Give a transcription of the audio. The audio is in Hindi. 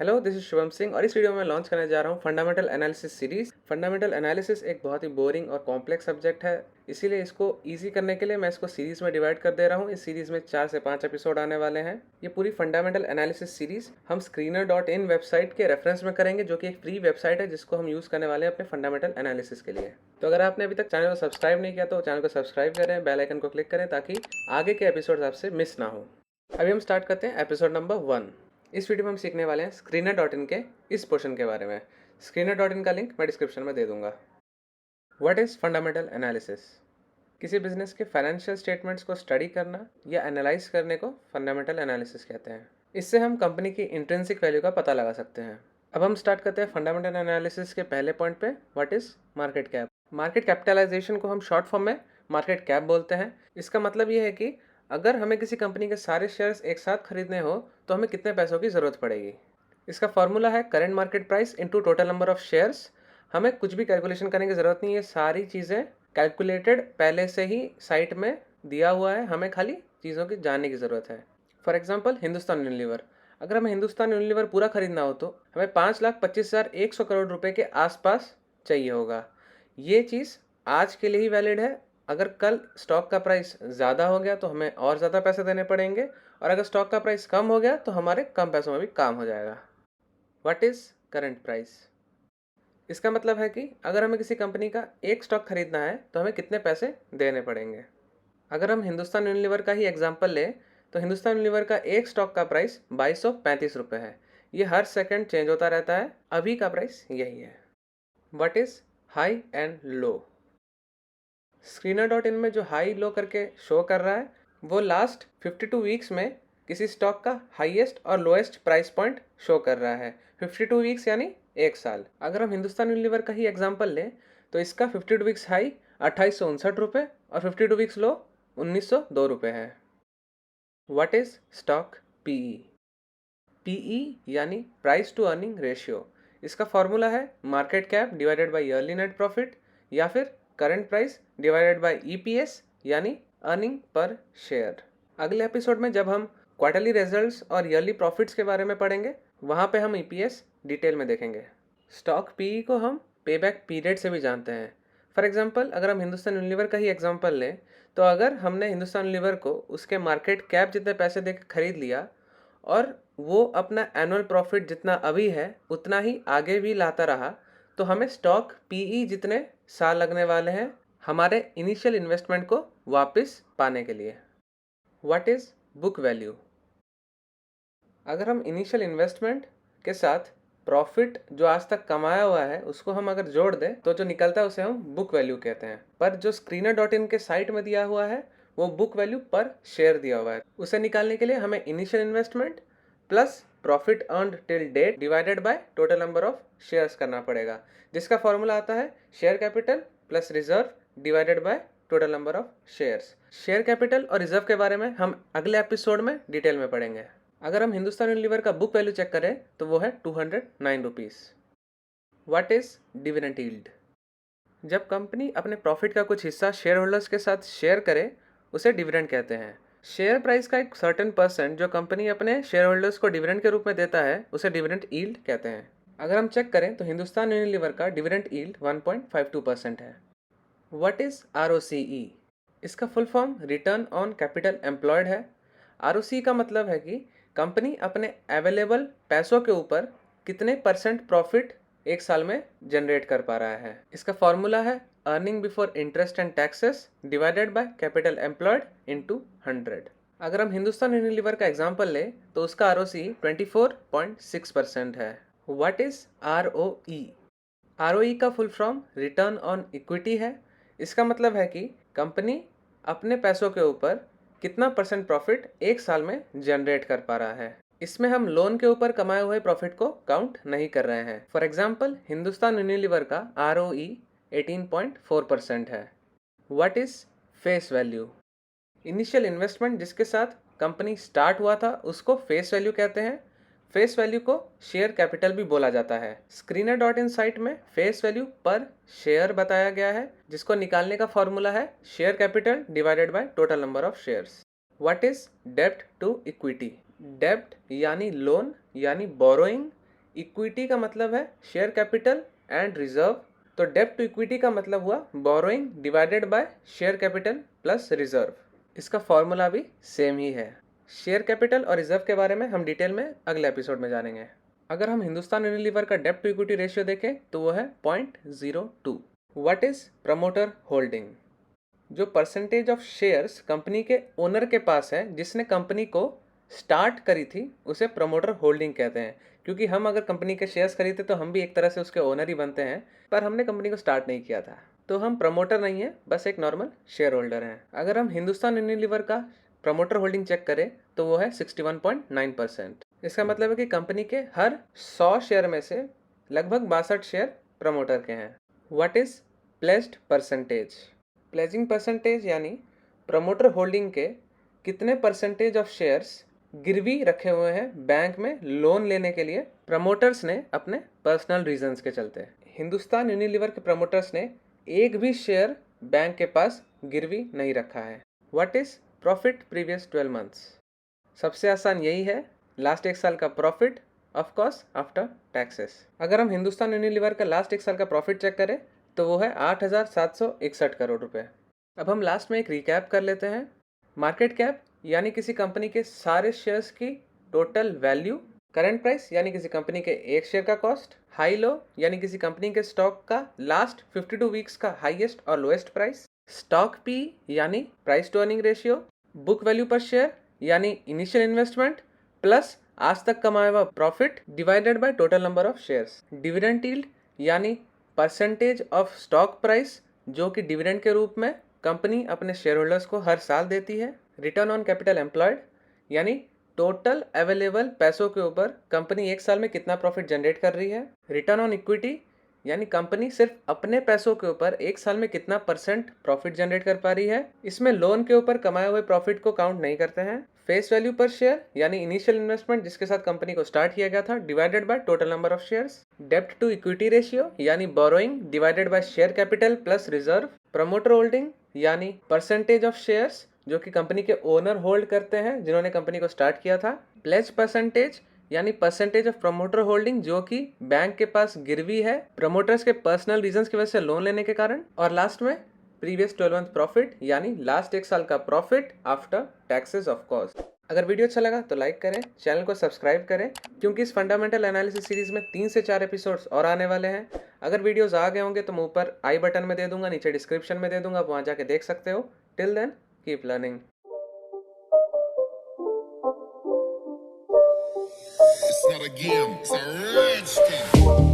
Hello, this is Shubham Singh और इस वीडियो में लॉन्च करने जा रहा हूँ fundamental analysis series. Fundamental analysis एक बहुत ही बोरिंग और कॉम्प्लेक्स सब्जेक्ट है, इसीलिए इसको इजी करने के लिए मैं इसको सीरीज में डिवाइड कर दे रहा हूँ। इस सीरीज में 4 से 5 एपिसोड आने वाले हैं। ये पूरी फंडामेंटल एनालिसिस सीरीज हम Screener.in वेबसाइट के रेफरेंस में करेंगे, जो कि एक फ्री वेबसाइट है जिसको हम यूज़ करने वाले हैं अपने फंडामेंटल एनालिसिस के लिए। तो अगर आपने अभी तक चैनल को सब्सक्राइब नहीं किया तो चैनल को सब्सक्राइब करें, बेल आइकन को क्लिक करें ताकि आगे के एपिसोड आपसे मिस ना हो। अभी हम स्टार्ट करते हैं एपिसोड नंबर 1। इस वीडियो में हम सीखने वाले हैं Screener.in के इस पोर्शन के बारे में। Screener.in का लिंक मैं डिस्क्रिप्शन में दे दूंगा। What is fundamental analysis? किसी बिजनेस के फाइनेंशियल स्टेटमेंट्स को स्टडी करना या एनालाइज करने को फंडामेंटल एनालिसिस कहते हैं। इससे हम कंपनी की इंट्रिंसिक वैल्यू का पता लगा सकते हैं। अब हम स्टार्ट करते हैं फंडामेंटल एनालिसिस के पहले पॉइंट पे, what is market cap. Market capitalization को हम शॉर्ट फॉर्म में मार्केट कैप बोलते हैं। इसका मतलब ये है कि अगर हमें किसी कंपनी के सारे शेयर्स एक साथ खरीदने हो तो हमें कितने पैसों की ज़रूरत पड़ेगी। इसका फॉर्मूला है current market price into total number of shares. हमें कुछ भी कैलकुलेशन करने की ज़रूरत नहीं है, सारी चीज़ें कैलकुलेटेड पहले से ही साइट में दिया हुआ है, हमें खाली चीज़ों की जानने की ज़रूरत है। फॉर एग्जाम्पल हिंदुस्तान यूनिलीवर, अगर हमें हिंदुस्तान यूनिलीवर पूरा खरीदना हो तो हमें 5,25,100 करोड़ रुपए के आसपास चाहिए होगा। ये चीज़ आज के लिए ही वैलिड है। अगर कल स्टॉक का प्राइस ज़्यादा हो गया तो हमें और ज़्यादा पैसे देने पड़ेंगे, और अगर स्टॉक का प्राइस कम हो गया तो हमारे कम पैसों में भी काम हो जाएगा। What is current price? इसका मतलब है कि अगर हमें किसी कंपनी का एक स्टॉक खरीदना है तो हमें कितने पैसे देने पड़ेंगे। अगर हम हिंदुस्तान यूनिलीवर का ही एग्जाम्पल लें तो हिंदुस्तान यूनिलीवर का एक स्टॉक का प्राइस 2235 रुपये है। ये हर सेकंड चेंज होता रहता है, अभी का प्राइस यही है। What is high and low? Screener.in में जो हाई लो करके शो कर रहा है वो लास्ट 52 वीक्स में किसी स्टॉक का हाईएस्ट और लोएस्ट प्राइस पॉइंट शो कर रहा है। 52 वीक्स यानी एक साल। अगर हम हिंदुस्तान यूनिलीवर का ही एग्जांपल लें तो इसका 52 वीक्स हाई 2859 रुपये और 52 वीक्स लो 1902 रुपये है। What is stock PE? PE यानी प्राइस टू अर्निंग रेशियो। इसका फॉर्मूला है market cap divided by yearly net profit या फिर current price divided by EPS यानी अर्निंग पर शेयर। अगले एपिसोड में जब हम क्वार्टरली रिजल्ट्स और ईयरली प्रॉफिट्स के बारे में पढ़ेंगे वहाँ पे हम ईपीएस डिटेल में देखेंगे। स्टॉक पीई को हम पे बैक पीरियड से भी जानते हैं। फॉर एग्जाम्पल अगर हम हिंदुस्तान यूनिलीवर का ही एग्जाम्पल लें तो अगर हमने हिंदुस्तान यूनिलीवर को उसके मार्केट कैप जितने पैसे देकर खरीद लिया और वो अपना एनुअल प्रॉफिट जितना अभी है उतना ही आगे भी लाता रहा तो हमें स्टॉक पीई जितने साल लगने वाले हैं हमारे इनिशियल इन्वेस्टमेंट को वापस पाने के लिए। What is book value? अगर हम इनिशियल इन्वेस्टमेंट के साथ प्रॉफिट जो आज तक कमाया हुआ है उसको हम अगर जोड़ दें तो जो निकलता है उसे हम बुक वैल्यू कहते हैं। पर जो Screener.in के साइट में दिया हुआ है वो बुक वैल्यू पर शेयर दिया हुआ है। उसे निकालने के लिए हमें initial investment plus profit earned till date divided by total number of shares करना पड़ेगा, जिसका फॉर्मूला आता है share capital plus reserve divided by total number of shares. Share capital और रिजर्व के बारे में हम अगले एपिसोड में डिटेल में पढ़ेंगे। अगर हम हिंदुस्तान यूनिलीवर का बुक वैल्यू चेक करें तो वो है 209 rupees. What is dividend yield? जब कंपनी अपने प्रॉफिट का कुछ हिस्सा शेयर होल्डर्स के साथ शेयर करे उसे डिविडेंड कहते हैं। शेयर प्राइस का एक सर्टेन परसेंट जो कंपनी अपने शेयर होल्डर्स को डिविडेंड के रूप में देता है उसे डिविडेंड यील्ड कहते हैं। अगर हम चेक करें तो हिंदुस्तान यूनिलीवर का डिविडेंड यील्ड 1.52% है। What is ROCE? इसका full form return on capital employed है। ROCE का मतलब है कि कंपनी अपने अवेलेबल पैसों के ऊपर कितने परसेंट प्रॉफिट एक साल में जनरेट कर पा रहा है। इसका फॉर्मूला है earning before interest and taxes divided by capital employed into 100। अगर हम हिंदुस्तान यूनिलीवर का एग्जांपल लें तो उसका ROCE 24.6% है। What is ROE? ROE का full form return on equity है। इसका मतलब है कि कंपनी अपने पैसों के ऊपर कितना परसेंट प्रॉफिट एक साल में जनरेट कर पा रहा है। इसमें हम लोन के ऊपर कमाए हुए प्रॉफिट को काउंट नहीं कर रहे हैं। फॉर एग्जाम्पल हिंदुस्तान यूनिलीवर का ROE 18.4% है। What is face value? Initial investment जिसके साथ कंपनी स्टार्ट हुआ था उसको फेस वैल्यू कहते हैं। फेस वैल्यू को शेयर कैपिटल भी बोला जाता है। Screener.in साइट में फेस वैल्यू पर शेयर बताया गया है, जिसको निकालने का फॉर्मूला है share capital divided by total number of shares. What is डेब्ट टू इक्विटी? डेब्ट यानी लोन यानी बोरोइंग इक्विटी का मतलब है शेयर कैपिटल एंड रिजर्व, तो डेब्ट टू इक्विटी का मतलब हुआ borrowing divided by share capital plus reserve. इसका फॉर्मूला भी सेम ही है। शेयर कैपिटल और रिजर्व के बारे में हम डिटेल में अगले एपिसोड में जानेंगे। अगर हम हिंदुस्तान यूनिलीवर का डेब्ट टू इक्विटी रेशियो देखें तो वो है 0.02। What is promoter holding? जो परसेंटेज ऑफ शेयर्स कंपनी के ओनर के पास है जिसने कंपनी को स्टार्ट करी थी, उसे प्रमोटर होल्डिंग कहते हैं। क्योंकि हम अगर कंपनी के शेयर्स खरीदते तो हम भी एक तरह से उसके ओनर ही बनते हैं, पर हमने कंपनी को स्टार्ट नहीं किया था, तो हम प्रमोटर नहीं है, बस एक नॉर्मल शेयर होल्डर हैं। अगर हम हिंदुस्तान यूनिलीवर का प्रमोटर होल्डिंग चेक करें तो वो है 61.9%। इसका मतलब है कि कंपनी के हर 100 शेयर में से लगभग 62 शेयर प्रमोटर के हैं। What is pledged percentage? Pledging percentage यानी प्रमोटर होल्डिंग के कितने परसेंटेज ऑफ शेयर्स गिरवी रखे हुए हैं बैंक में लोन लेने के लिए प्रमोटर्स ने अपने पर्सनल रीजंस के चलते। हिंदुस्तान यूनिलीवर के प्रमोटर्स ने एक भी शेयर बैंक के पास गिरवी नहीं रखा है। What is profit previous 12 months? सबसे आसान यही है, लास्ट एक साल का profit of course after taxes. अगर हम हिंदुस्तान यूनिलीवर का लास्ट एक साल का प्रॉफिट चेक करें तो वो है 8,761 करोड़ रुपए। अब हम लास्ट में एक रिकैप कर लेते हैं। मार्केट कैप यानी किसी कंपनी के सारे शेयर्स की टोटल वैल्यू, करंट प्राइस यानी किसी कंपनी के एक शेयर का कॉस्ट, हाई लो यानी किसी कंपनी के स्टॉक का लास्ट 52 वीक्स का हाईएस्ट और लोएस्ट प्राइस, स्टॉक पी यानी price to earning ratio, book value per share यानी इनिशियल इन्वेस्टमेंट प्लस आज तक कमाया हुआ profit divided by total number of shares, dividend yield यानी परसेंटेज ऑफ स्टॉक प्राइस जो कि डिविडेंड के रूप में कंपनी अपने शेयर होल्डर्स को हर साल देती है, रिटर्न ऑन कैपिटल एम्प्लॉयड यानी टोटल अवेलेबल पैसों के ऊपर कंपनी एक साल में कितना प्रॉफिट जनरेट कर रही है, रिटर्न ऑन इक्विटी यानी कंपनी सिर्फ अपने पैसों के ऊपर एक साल में कितना परसेंट प्रॉफिट जनरेट कर पा रही है, इसमें लोन के ऊपर कमाए हुए प्रॉफिट को काउंट नहीं करते हैं, फेस वैल्यू पर शेयर यानी इनिशियल इन्वेस्टमेंट जिसके साथ कंपनी को स्टार्ट किया गया था divided by total number of shares, डेब्ट टू इक्विटी रेशियो यानी borrowing divided by share capital plus reserve, promoter holding यानी परसेंटेज ऑफ शेयर्स जो कि कंपनी के ओनर होल्ड करते हैं जिन्होंने कंपनी को स्टार्ट किया था, प्लेज परसेंटेज यानी परसेंटेज ऑफ प्रमोटर होल्डिंग जो कि बैंक के पास गिरवी है प्रमोटर्स के पर्सनल रीजंस की वजह से लोन लेने के कारण, और लास्ट में प्रीवियस 12 मंथ प्रॉफिट यानी लास्ट एक साल का profit after taxes of course. अगर वीडियो अच्छा लगा तो लाइक करें, चैनल को सब्सक्राइब करें क्योंकि इस फंडामेंटल एनालिसिस सीरीज में 3 से 4 एपिसोड्स और आने वाले हैं। अगर वीडियोस आ गए होंगे तो मैं ऊपर आई बटन में दे दूंगा, नीचे डिस्क्रिप्शन में दे दूंगा, वहां जाके देख सकते हो। Till then keep learning. It's not a game, it's a rich thing.